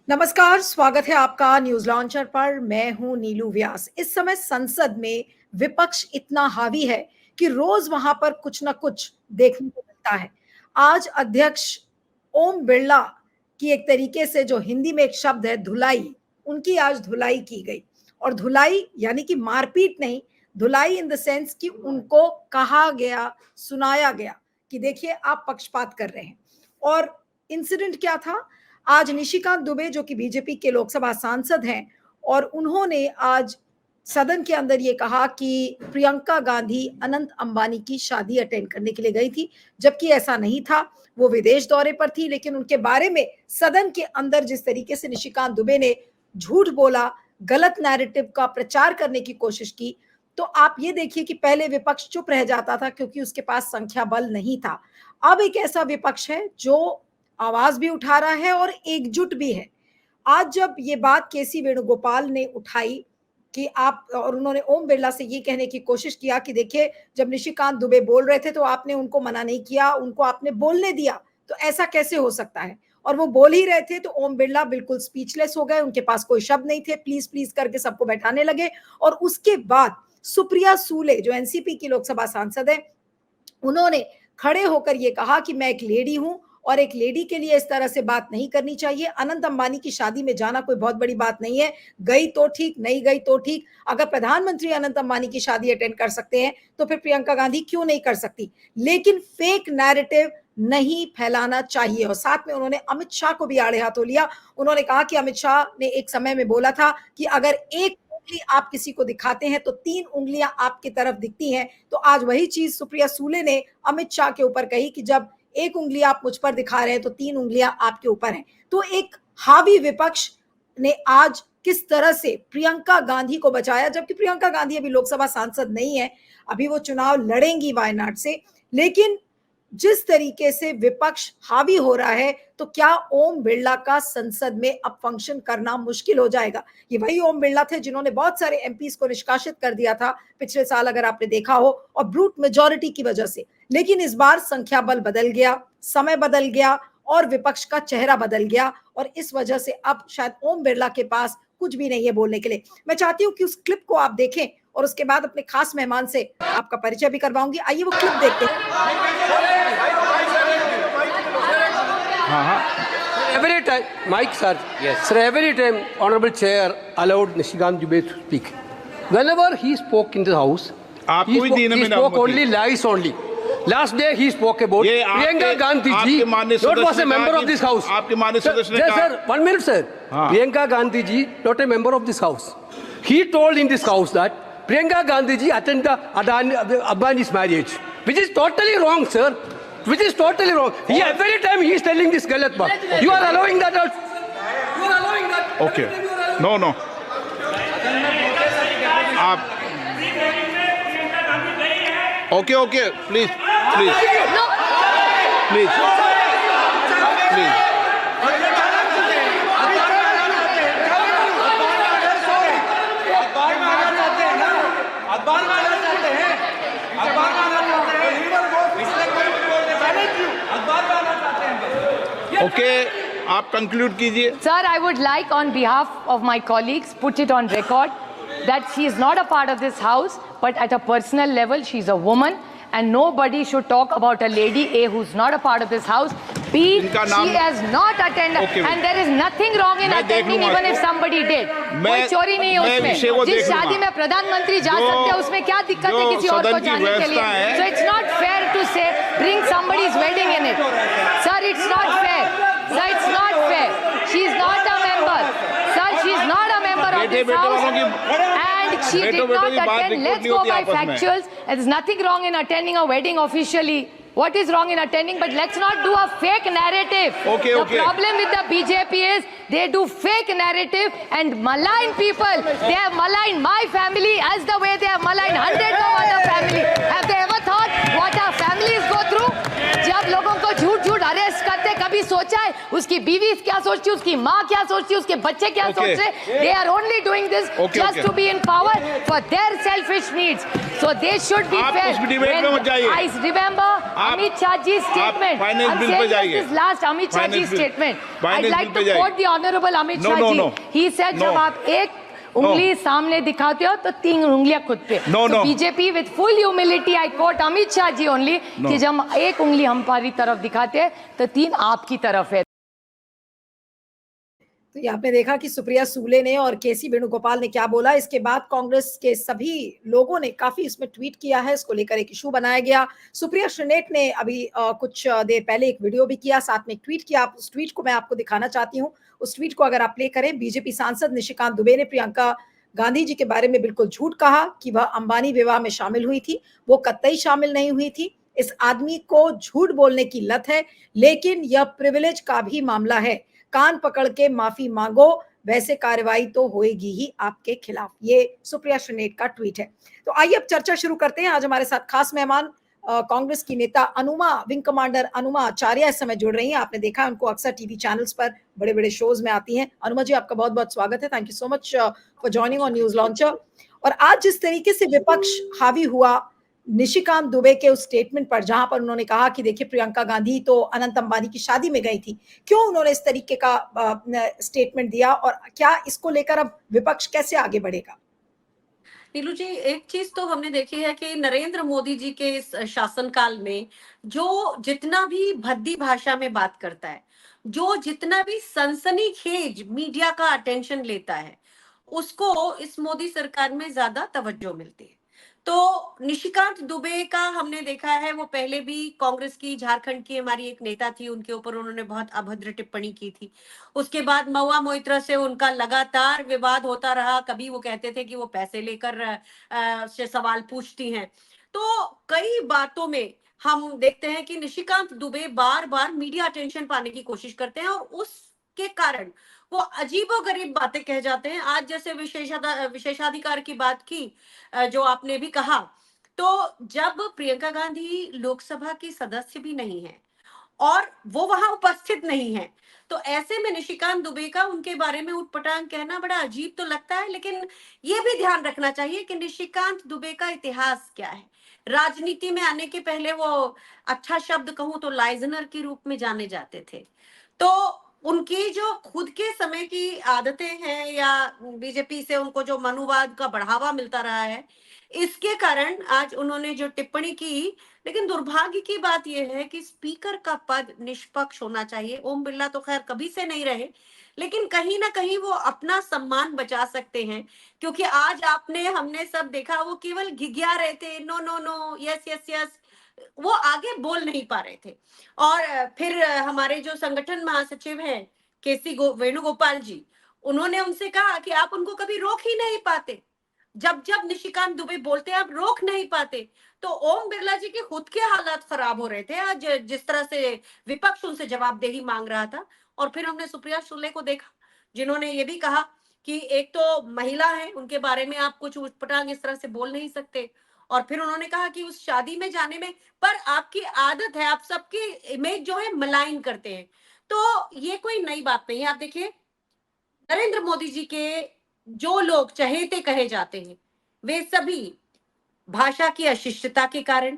नमस्कार, स्वागत है आपका न्यूज लॉन्चर पर। मैं हूं नीलू व्यास। इस समय संसद में विपक्ष इतना हावी है कि रोज वहां पर कुछ ना कुछ देखने को मिलता है। आज अध्यक्ष ओम बिरला की एक तरीके से जो हिंदी में एक शब्द है धुलाई, उनकी आज धुलाई की गई। और धुलाई यानी कि मारपीट नहीं, धुलाई इन द सेंस कि उनको कहा गया, सुनाया गया कि देखिए आप पक्षपात कर रहे हैं। और इंसिडेंट क्या था? आज निशिकांत दुबे जो कि बीजेपी के लोकसभा सांसद हैं, और उन्होंने आज सदन के अंदर ये कहा कि प्रियंका गांधी अनंत अंबानी की शादी अटेंड करने के लिए गई थी, जबकि ऐसा नहीं था। वो विदेश दौरे पर थी। लेकिन उनके बारे में सदन के अंदर जिस तरीके से निशिकांत दुबे ने झूठ बोला, गलत नैरेटिव का प्रचार करने की कोशिश की, तो आप ये देखिए कि पहले विपक्ष चुप रह जाता था क्योंकि उसके पास संख्या बल नहीं था। अब एक ऐसा विपक्ष है जो आवाज भी उठा रहा है और एकजुट भी है। आज जब ये बात केसी वेणुगोपाल ने उठाई कि आप, और उन्होंने ओम बिरला से ये कहने की कोशिश किया कि देखिए जब निशिकांत दुबे बोल रहे थे तो आपने उनको मना नहीं किया, उनको आपने बोलने दिया, तो ऐसा कैसे हो सकता है? और वो बोल ही रहे थे तो ओम बिरला बिल्कुल स्पीचलेस हो गए, उनके पास कोई शब्द नहीं थे, प्लीज प्लीज करके सबको बैठाने लगे। और उसके बाद सुप्रिया सूले जो एनसीपी की लोकसभा सांसद है, उन्होंने खड़े होकर ये कहा कि मैं एक लेडी हूं और एक लेडी के लिए इस तरह से बात नहीं करनी चाहिए। अनंत अंबानी की शादी में जाना कोई बहुत बड़ी बात नहीं है, गई तो ठीक, नहीं गई तो ठीक। अगर प्रधानमंत्री अनंत अंबानी की शादी अटेंड कर सकते हैं तो फिर प्रियंका गांधी क्यों नहीं कर सकती? लेकिन फेक नैरेटिव नहीं फैलाना चाहिए। और साथ में उन्होंने अमित शाह को भी आड़े हाथों लिया। उन्होंने कहा कि अमित शाह ने एक समय में बोला था कि अगर एक उंगली आप किसी को दिखाते हैं तो 3 उंगलियां आपकी तरफ दिखती हैं। तो आज वही चीज सुप्रिया सूले ने अमित शाह के ऊपर कही कि जब एक उंगली आप मुझ पर दिखा रहे हैं तो 3 उंगलियां आपके ऊपर हैं। तो एक हावी विपक्ष ने आज किस तरह से प्रियंका गांधी को बचाया, जबकि प्रियंका गांधी अभी लोकसभा सांसद नहीं है, अभी वो चुनाव लड़ेंगी वायनाड से। लेकिन जिस तरीके से विपक्ष हावी हो रहा है, तो क्या ओम बिरला का संसद में अब फंक्शन करना मुश्किल हो जाएगा? ये वही ओम बिरला थे जिन्होंने बहुत सारे एमपीज को निष्कासित कर दिया था पिछले साल, अगर आपने देखा हो, और ब्रूट मेजॉरिटी की वजह से। लेकिन इस बार संख्या बल बदल गया, समय बदल गया और विपक्ष का चेहरा बदल गया, और इस वजह से अब शायद ओम बिरला के पास कुछ भी नहीं है बोलने के लिए। मैं चाहती हूं कि उस क्लिप को आप देखें और उसके बाद अपने खास मेहमान से आपका परिचय भी करवाऊंगी। आइए वो क्लिप देखते हैं। Every time, Mike sir, yes. Sir, every time Honorable Chair allowed Nishikant Dubey to speak. Whenever he spoke in the House, he spoke only lies only. Last day he spoke about Priyanka Gandhi ji, not was a member of this House. Sir, 1 minute sir. Priyanka Gandhi ji, not a member of this House. He told in this House that Priyanka Gandhi ji attended Adani's marriage, which is totally wrong, sir. Which is totally wrong. He, every time he is telling this galat baat. You are allowing that out. You are allowing that. Okay. No. Okay. Please. Okay, आप conclude कीजिए. Sir, I would like on behalf of my colleagues put it on record that she is not a part of this house, but at a personal level she is a woman and nobody should talk about a lady A who's not a part of this house. B, she has not attended, and there is nothing wrong in attending even if somebody did. कोई चोरी नहीं है उसमें. जिस शादी में प्रधानमंत्री जा सकते हैं उसमें क्या दिक्कत है किसी और को जाने के लिए? So it's not fair to say bring somebody's wedding in it. Sir, it's not fair. Sir, it's not fair. She is not a member. Sir, she is not a member of this house. And she did not attend. Let's go by factuals. There's nothing wrong in attending a wedding officially. What is wrong in attending? But let's not do a fake narrative. Okay. The problem with the BJP is they do fake narrative and malign people. They have maligned my family as the way they have maligned hundreds of other families. Have they ever thought what our families go through? जब लोगों को झूठ झूठ arrest करते, कभी सोचा है उसकी बीवी क्या सोचती है, उसकी माँ क्या सोचती है, उसके बच्चे क्या सोच रहे? They are only doing this just to be in power for their selfish needs. So they should be fair. आप उस डिबेट में मत जाइए। I remember Amit Shah ji's statement. Finance I'm bill pay saying जाइए। this last Amit Shah ji's statement. I'd finance like bill to पे quote the Honorable Amit No, Shah no, ji. no. He said, No. जब आप एक उंगली सामने दिखाते हो तो 3 उंगलियां खुद पे। No, so no. BJP with full humility, I quote Amit Shah ji only, No. कि जब एक उंगली हमारी तरफ दिखाते हैं तो 3 आपकी तरफ है। तो ये आपने देखा कि सुप्रिया सूले ने और केसी वेणुगोपाल ने क्या बोला। इसके बाद कांग्रेस के सभी लोगों ने काफी इसमें ट्वीट किया है, इसको लेकर एक इशू बनाया गया। सुप्रिया श्रीनेट ने अभी कुछ देर पहले एक वीडियो भी किया, साथ में एक ट्वीट किया। उस ट्वीट को मैं आपको दिखाना चाहती हूँ। उस ट्वीट को अगर आप प्ले करें। बीजेपी सांसद निशिकांत दुबे ने प्रियंका गांधी जी के बारे में बिल्कुल झूठ कहा कि वह अंबानी विवाह में शामिल हुई थी। वो कतई शामिल नहीं हुई थी। इस आदमी को झूठ बोलने की लत है, लेकिन यह प्रिविलेज का भी मामला है। कान पकड़ के माफी मांगो, वैसे कार्रवाई तो होएगी ही आपके खिलाफ। ये सुप्रिया श्रीनेट का ट्वीट है। तो आइए अब चर्चा शुरू करते हैं। आज हमारे साथ खास मेहमान कांग्रेस की नेता अनुमा, विंग कमांडर अनुमा आचार्य इस समय जुड़ रही हैं। आपने देखा उनको अक्सर टीवी चैनल्स पर बड़े बड़े शोज में आती हैं। अनुमा जी, आपका बहुत बहुत स्वागत है। Thank you so much for joining on News launcher. और आज जिस तरीके से विपक्ष हावी हुआ निशिकांत दुबे के उस स्टेटमेंट पर, जहां पर उन्होंने कहा कि देखिए प्रियंका गांधी तो अनंत अंबानी की शादी में गई थी, क्यों उन्होंने इस तरीके का स्टेटमेंट दिया और क्या इसको लेकर अब विपक्ष कैसे आगे बढ़ेगा? नीलू जी, एक चीज तो हमने देखी है कि नरेंद्र मोदी जी के इस शासनकाल में जो जितना भी भद्दी भाषा में बात करता है, जो जितना भी सनसनीखेज मीडिया का अटेंशन लेता है, उसको इस मोदी सरकार में ज्यादा तवज्जो मिलती है। तो निशिकांत दुबे का हमने देखा है, वो पहले भी कांग्रेस की, झारखंड की हमारी एक नेता थी, उनके ऊपर उन्होंने बहुत अभद्र टिप्पणी की थी। उसके बाद महुआ मोइत्रा से उनका लगातार विवाद होता रहा। कभी वो कहते थे कि वो पैसे लेकर से सवाल पूछती हैं। तो कई बातों में हम देखते हैं कि निशिकांत दुबे बार बार मीडिया अटेंशन पाने की कोशिश करते हैं और उसके कारण वो अजीबोगरीब बातें कह जाते हैं। आज जैसे विशेषाधिकार की बात की, जो आपने भी कहा, तो जब प्रियंका गांधी लोकसभा की सदस्य भी नहीं है और वो वहां उपस्थित नहीं है, तो ऐसे में निशिकांत दुबे का उनके बारे में उटपटांग कहना बड़ा अजीब तो लगता है। लेकिन ये भी ध्यान रखना चाहिए कि निशिकांत दुबे का इतिहास क्या है। राजनीति में आने के पहले वो, अच्छा शब्द कहूं तो, लाइजनर के रूप में जाने जाते थे। तो उनकी जो खुद के समय की आदतें हैं या बीजेपी से उनको जो मनुवाद का बढ़ावा मिलता रहा है, इसके कारण आज उन्होंने जो टिप्पणी की। लेकिन दुर्भाग्य की बात यह है कि स्पीकर का पद निष्पक्ष होना चाहिए। ओम बिरला तो खैर कभी से नहीं रहे, लेकिन कहीं ना कहीं वो अपना सम्मान बचा सकते हैं, क्योंकि आज हमने सब देखा, वो केवल घिघिया रहे थे, no no no, yes yes yes, वो आगे बोल नहीं पा रहे थे। और फिर हमारे जो संगठन महासचिव हैं केसी वेणुगोपाल जी, उन्होंने उनसे कहा कि आप उनको कभी रोक ही नहीं पाते। जब जब निशिकांत दुबे बोलते आप रोक नहीं पाते। तो ओम बिरला जी के खुद के हालात खराब हो रहे थे आज, जिस तरह से विपक्ष उनसे जवाबदेही मांग रहा था। और फिर हमने सुप्रिया सुले को देखा, जिन्होंने ये भी कहा कि एक तो महिला है, उनके बारे में आप कुछ उटपटांग इस तरह से बोल नहीं सकते। और फिर उन्होंने कहा कि उस शादी में जाने में, पर आपकी आदत है, आप सबकी इमेज जो है मलाइन करते हैं। तो ये कोई नई बात नहीं है। आप देखिए, नरेंद्र मोदी जी के जो लोग चहेते कहे जाते हैं, वे सभी भाषा की अशिष्टता के कारण,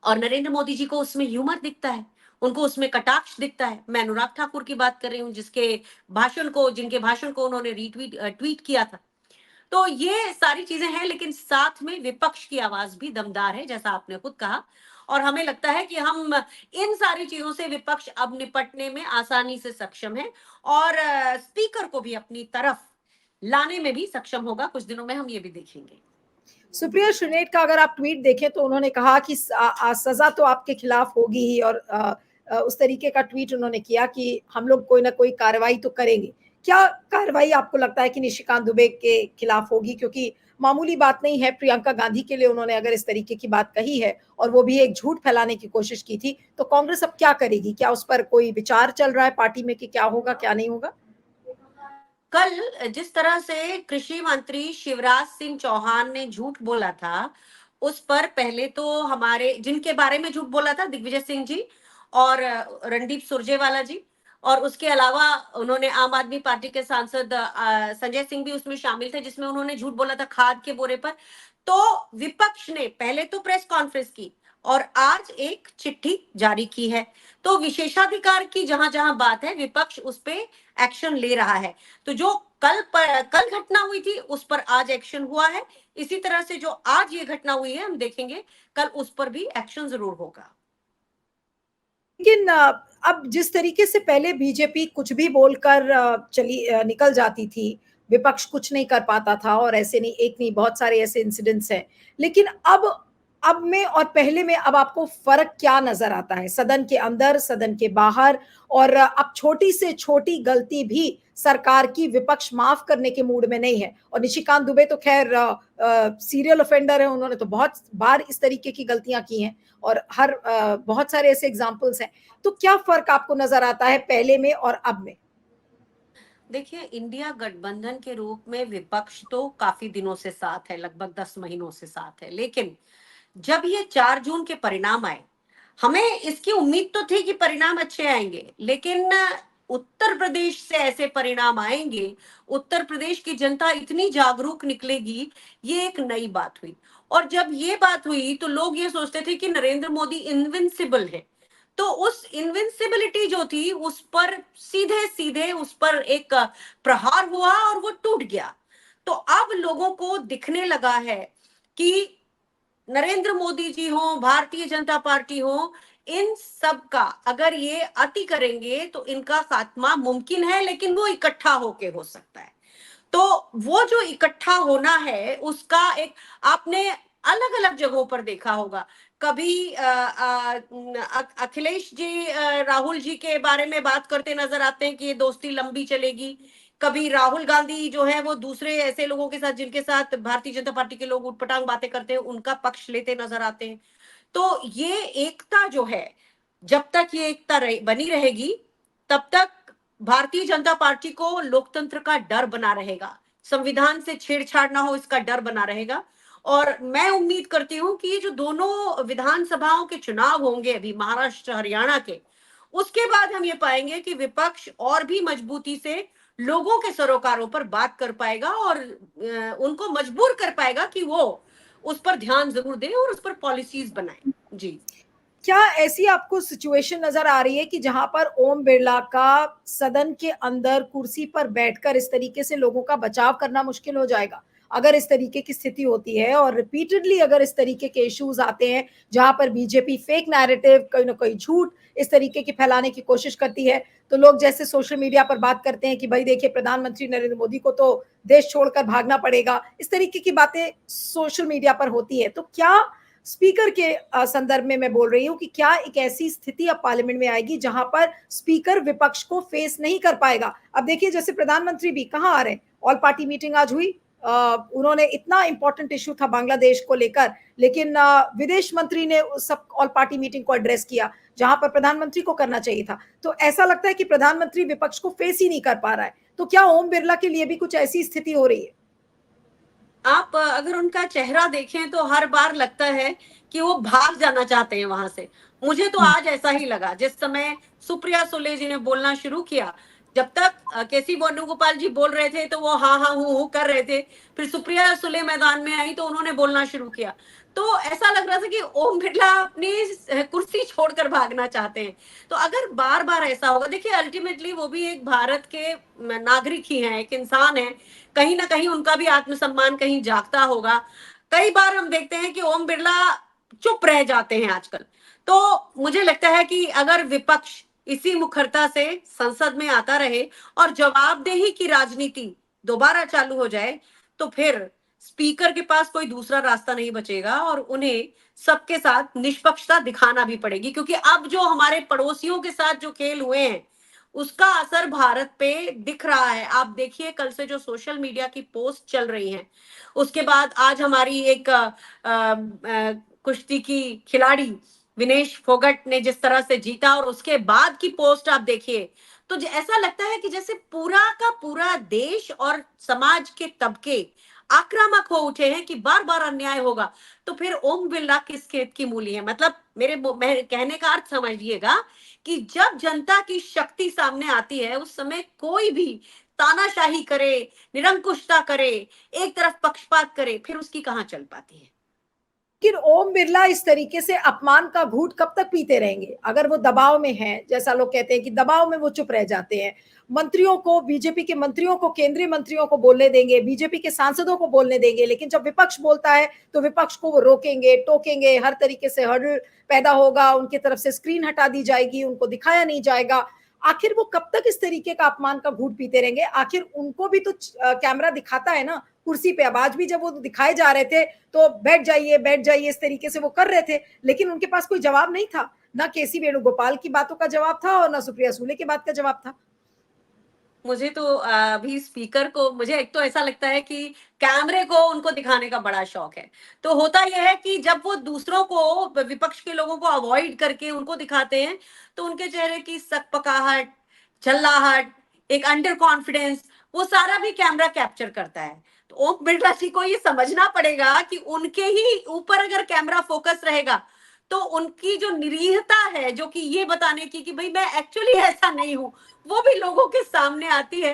और नरेंद्र मोदी जी को उसमें ह्यूमर दिखता है, उनको उसमें कटाक्ष दिखता है। मैं अनुराग ठाकुर की बात कर रही हूँ, जिनके भाषण को उन्होंने ट्वीट किया था। तो ये सारी चीजें हैं, लेकिन साथ में विपक्ष की आवाज भी दमदार है, जैसा आपने खुद कहा। और हमें लगता है कि हम इन सारी चीजों से विपक्ष अब निपटने में आसानी से सक्षम है, और स्पीकर को भी अपनी तरफ लाने में भी सक्षम होगा। कुछ दिनों में हम ये भी देखेंगे। सुप्रिया श्रीनेट का अगर आप ट्वीट देखें तो उन्होंने कहा कि सजा तो आपके खिलाफ होगी ही, और उस तरीके का ट्वीट उन्होंने किया कि हम लोग कोई ना कोई कार्रवाई तो करेंगे। क्या कार्रवाई आपको लगता है कि निशिकांत दुबे के खिलाफ होगी? क्योंकि मामूली बात नहीं है, प्रियंका गांधी के लिए उन्होंने अगर इस तरीके की बात कही है और वो भी एक झूठ फैलाने की कोशिश की थी, तो कांग्रेस अब क्या करेगी? क्या उस पर कोई विचार चल रहा है पार्टी में कि क्या होगा क्या नहीं होगा? कल जिस तरह से कृषि मंत्री शिवराज सिंह चौहान ने झूठ बोला था, उस पर पहले तो हमारे, जिनके बारे में झूठ बोला था, दिग्विजय सिंह जी, और रणदीप सुरजेवाला जी, और उसके अलावा उन्होंने आम आदमी पार्टी के सांसद संजय सिंह भी उसमें शामिल थे, जिसमें उन्होंने झूठ बोला था खाद के बोरे पर। तो विपक्ष ने पहले तो प्रेस कॉन्फ्रेंस की और आज एक चिट्ठी जारी की है। तो विशेषाधिकार की जहां जहां बात है, विपक्ष उस पे एक्शन ले रहा है। तो जो कल घटना हुई थी उस पर आज एक्शन हुआ है। इसी तरह से जो आज ये घटना हुई है, हम देखेंगे कल उस पर भी एक्शन जरूर होगा। लेकिन अब जिस तरीके से पहले बीजेपी कुछ भी बोलकर निकल जाती थी, विपक्ष कुछ नहीं कर पाता था, और ऐसे नहीं, एक नहीं, बहुत सारे ऐसे इंसिडेंट्स हैं। लेकिन अब में और पहले में अब आपको फर्क क्या नजर आता है, सदन के अंदर, सदन के बाहर? और अब छोटी से छोटी गलती भी सरकार की विपक्ष माफ करने के मूड में नहीं है। और निशिकांत दुबे तो खैर सीरियल ऑफेंडर है, उन्होंने तो बहुत बार इस तरीके की गलतियां की हैं, और बहुत सारे ऐसे एग्जाम्पल्स हैं। तो क्या फर्क आपको नजर आता है पहले में और अब में? देखिए, इंडिया गठबंधन के रूप में विपक्ष तो काफी दिनों से साथ है, लगभग 10 महीनों से साथ है। लेकिन जब ये 4 जून के परिणाम आए, हमें इसकी उम्मीद तो थी कि परिणाम अच्छे आएंगे, लेकिन उत्तर प्रदेश से ऐसे परिणाम आएंगे, उत्तर प्रदेश की जनता इतनी जागरूक निकलेगी, ये एक नई बात हुई। और जब ये बात हुई तो लोग ये सोचते थे कि नरेंद्र मोदी इनविंसिबल है। तो उस इनविंसिबिलिटी जो थी, उस पर सीधे सीधे उस पर एक प्रहार हुआ और वो टूट गया। तो अब लोगों को दिखने लगा है कि नरेंद्र मोदी जी हो, भारतीय जनता पार्टी हो, इन सब का अगर ये अति करेंगे तो इनका खात्मा मुमकिन है, लेकिन वो इकट्ठा होके हो सकता है। तो वो जो इकट्ठा होना है, उसका एक आपने अलग अलग जगहों पर देखा होगा। कभी अखिलेश जी राहुल जी के बारे में बात करते नजर आते हैं कि ये दोस्ती लंबी चलेगी। कभी राहुल गांधी जो है वो दूसरे ऐसे लोगों के साथ, जिनके साथ भारतीय जनता पार्टी के लोग उटपटांग बातें करते हैं, उनका पक्ष लेते नजर आते हैं। तो ये एकता जो है, जब तक ये एकता बनी रहेगी, तब तक भारतीय जनता पार्टी को लोकतंत्र का डर बना रहेगा, संविधान से छेड़छाड़ ना हो इसका डर बना रहेगा। और मैं उम्मीद करती हूँ कि ये जो दोनों विधानसभाओं के चुनाव होंगे अभी, महाराष्ट्र हरियाणा के, उसके बाद हम ये पाएंगे कि विपक्ष और भी मजबूती से लोगों के सरोकारों पर बात कर पाएगा और उनको मजबूर कर पाएगा कि वो उस पर ध्यान जरूर दें और उस पर पॉलिसीज बनाएं। जी, क्या ऐसी आपको सिचुएशन नजर आ रही है कि जहां पर ओम बिरला का सदन के अंदर कुर्सी पर बैठकर इस तरीके से लोगों का बचाव करना मुश्किल हो जाएगा, अगर इस तरीके की स्थिति होती है? और रिपीटेडली अगर इस तरीके के इश्यूज आते हैं जहां पर बीजेपी फेक नैरेटिव, कोई ना कोई झूठ इस तरीके की फैलाने की कोशिश करती है, तो लोग जैसे सोशल मीडिया पर बात करते हैं कि भाई देखिए, प्रधानमंत्री नरेंद्र मोदी को तो देश छोड़कर भागना पड़ेगा, इस तरीके की बातें सोशल मीडिया पर होती है। तो क्या स्पीकर के संदर्भ में मैं बोल रही हूं कि क्या एक ऐसी स्थिति अब पार्लियामेंट में आएगी जहां पर स्पीकर विपक्ष को फेस नहीं कर पाएगा? अब देखिए, जैसे प्रधानमंत्री भी कहां आ रहे हैं, ऑल पार्टी मीटिंग आज हुई, उन्होंने इतना इंपॉर्टेंट इश्यू था बांग्लादेश को लेकर, लेकिन विदेश मंत्री ने उस सब ऑल पार्टी मीटिंग को एड्रेस किया जहां पर प्रधानमंत्री को करना चाहिए था। तो ऐसा लगता है कि प्रधानमंत्री विपक्ष को फेस ही नहीं कर पा रहा है। तो क्या ओम बिरला के लिए भी कुछ ऐसी स्थिति हो रही है? आप अगर उनका चेहरा देखें तो हर बार लगता है कि वो भाग जाना चाहते हैं वहां से। मुझे तो आज ऐसा ही लगा, जिस समय सुप्रिया सुले जी ने बोलना शुरू किया, जब तक केसी वेणुगोपाल जी बोल रहे थे तो वो हाँ हाँ हूँ कर रहे थे, फिर सुप्रिया सुले मैदान में आई तो उन्होंने बोलना शुरू किया, तो ऐसा लग रहा था कि ओम बिरला अपनी कुर्सी छोड़कर भागना चाहते हैं। तो अगर बार बार ऐसा होगा, देखिए अल्टीमेटली वो भी एक भारत के नागरिक ही हैं, एक इंसान है, कहीं ना कहीं उनका भी आत्मसम्मान कहीं जागता होगा। कई बार हम देखते हैं कि ओम बिरला चुप रह जाते हैं आजकल। तो मुझे लगता है कि अगर विपक्ष इसी मुखरता से संसद में आता रहे और जवाबदेही की राजनीति दोबारा चालू हो जाए, तो फिर स्पीकर के पास कोई दूसरा रास्ता नहीं बचेगा और उन्हें सबके साथ निष्पक्षता दिखाना भी पड़ेगी, क्योंकि अब जो हमारे पड़ोसियों के साथ जो खेल हुए हैं उसका असर भारत पे दिख रहा है। आप देखिए, कल से जो सोशल मीडिया की पोस्ट चल रही हैं, उसके बाद आज हमारी एक कुश्ती की खिलाड़ी विनेश फोगट ने जिस तरह से जीता और उसके बाद की पोस्ट आप देखिए, तो ऐसा लगता है कि जैसे पूरा का पूरा देश और समाज के तबके आक्रामक हो उठे हैं कि बार बार अन्याय होगा, तो फिर ओम बिरला किस खेत की मूली है? मतलब मैं कहने का अर्थ समझिएगा कि जब जनता की शक्ति सामने आती है, उस समय कोई भी तानाशाही करे, निरंकुशता करे, एक तरफ पक्षपात करे, फिर उसकी कहाँ चल पाती है। लेकिन ओम बिरला इस तरीके से अपमान का घूंट कब तक पीते रहेंगे? अगर वो दबाव में हैं, जैसा लोग कहते हैं कि दबाव में वो चुप रह जाते हैं, मंत्रियों को, बीजेपी के मंत्रियों को, केंद्रीय मंत्रियों को बोलने देंगे, बीजेपी के सांसदों को बोलने देंगे, लेकिन जब विपक्ष बोलता है तो विपक्ष को वो रोकेंगे, टोकेंगे, हर तरीके से हर्डल पैदा होगा, उनकी तरफ से स्क्रीन हटा दी जाएगी, उनको दिखाया नहीं जाएगा। आखिर वो कब तक इस तरीके का अपमान का घूंट पीते रहेंगे? आखिर उनको भी तो कैमरा दिखाता है ना कुर्सी पे। अब आज भी जब वो दिखाए जा रहे थे तो बैठ जाइए इस तरीके से वो कर रहे थे, लेकिन उनके पास कोई जवाब नहीं था, ना केसी वेणुगोपाल की बातों का जवाब था और ना सुप्रिया सूले की बात का जवाब था। मुझे तो अभी स्पीकर को, मुझे एक तो ऐसा लगता है कि कैमरे को उनको दिखाने का बड़ा शौक है। तो होता यह है कि जब वो दूसरों को, विपक्ष के लोगों को अवॉइड करके उनको दिखाते हैं, तो उनके चेहरे की सकपकाहट, झल्लाहट, एक अंडर कॉन्फिडेंस, वो सारा भी कैमरा कैप्चर करता है। तो ओम बिरला जी को ये समझना पड़ेगा कि उनके ही ऊपर अगर कैमरा फोकस रहेगा, तो उनकी जो निरीहता है, जो कि ये बताने की कि भाई मैं एक्चुअली ऐसा नहीं हूं, वो भी लोगों के सामने आती है।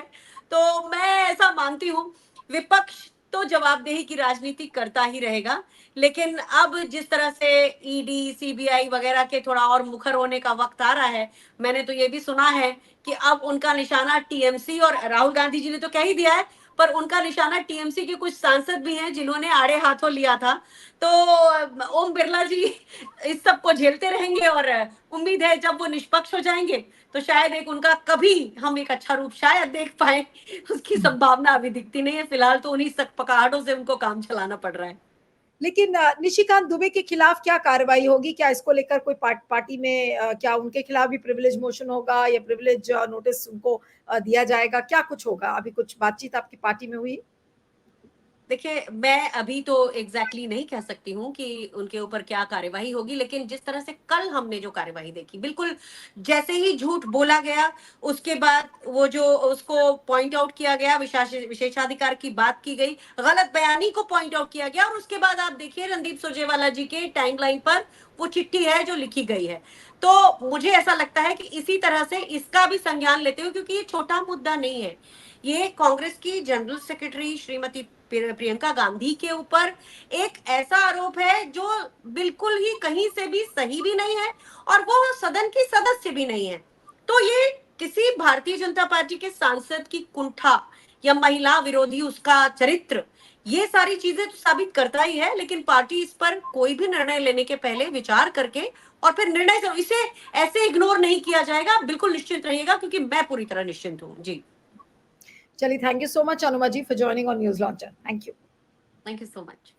तो मैं ऐसा मानती हूँ, विपक्ष तो जवाबदेही की राजनीति करता ही रहेगा, लेकिन अब जिस तरह से ईडी, सीबीआई वगैरह के थोड़ा और मुखर होने का वक्त आ रहा है, मैंने तो ये भी सुना है कि अब उनका निशाना टीएमसी, और राहुल गांधी जी ने तो कह ही दिया है, पर उनका निशाना टीएमसी के कुछ सांसद भी हैं जिन्होंने आड़े हाथों लिया था। तो ओम बिरला जी इस सब को झेलते रहेंगे, और उम्मीद है जब वो निष्पक्ष हो जाएंगे तो शायद एक उनका कभी हम एक अच्छा रूप शायद देख पाए। उसकी संभावना अभी दिखती नहीं है, फिलहाल तो उन्हीं सकपकाहटों से उनको काम चलाना पड़ रहा है। लेकिन निशिकांत दुबे के खिलाफ क्या कार्रवाई होगी? क्या इसको लेकर कोई पार्टी में क्या उनके खिलाफ भी प्रिविलेज मोशन होगा या प्रिविलेज नोटिस उनको दिया जाएगा? क्या कुछ होगा? अभी कुछ बातचीत आपकी पार्टी में हुई? देखिए, मैं अभी तो एग्जैक्टली नहीं कह सकती हूँ कि उनके ऊपर क्या कार्यवाही होगी, लेकिन जिस तरह से कल हमने जो कार्यवाही देखी, बिल्कुल जैसे ही झूठ बोला गया, उसके बाद वो जो उसको पॉइंट आउट किया गया, विशेषाधिकार की बात की गई, गलत बयानी को पॉइंट आउट किया गया, और उसके बाद आप देखिए रणदीप सुरजेवाला जी के टाइमलाइन पर वो चिट्ठी है जो लिखी गई है। तो मुझे ऐसा लगता है कि इसी तरह से इसका भी संज्ञान लेते हुए, क्योंकि ये छोटा मुद्दा नहीं है, ये कांग्रेस की जनरल सेक्रेटरी श्रीमती प्रियंका गांधी के ऊपर एक ऐसा आरोप है जो बिल्कुल ही कहीं से भी सही भी नहीं है, और वो सदन की सदस्य भी नहीं है। तो ये किसी भारतीय जनता पार्टी के सांसद की कुंठा या महिला विरोधी उसका चरित्र, ये सारी चीजें तो साबित करता ही है। लेकिन पार्टी इस पर कोई भी निर्णय लेने के पहले विचार करके और फिर निर्णय करो, इसे ऐसे इग्नोर नहीं किया जाएगा, बिल्कुल निश्चिंत रहिएगा, क्योंकि मैं पूरी तरह निश्चिंत हूँ। जी, चलिए, thank you so much Anuma ji for joining on News Launcher. Thank you so much.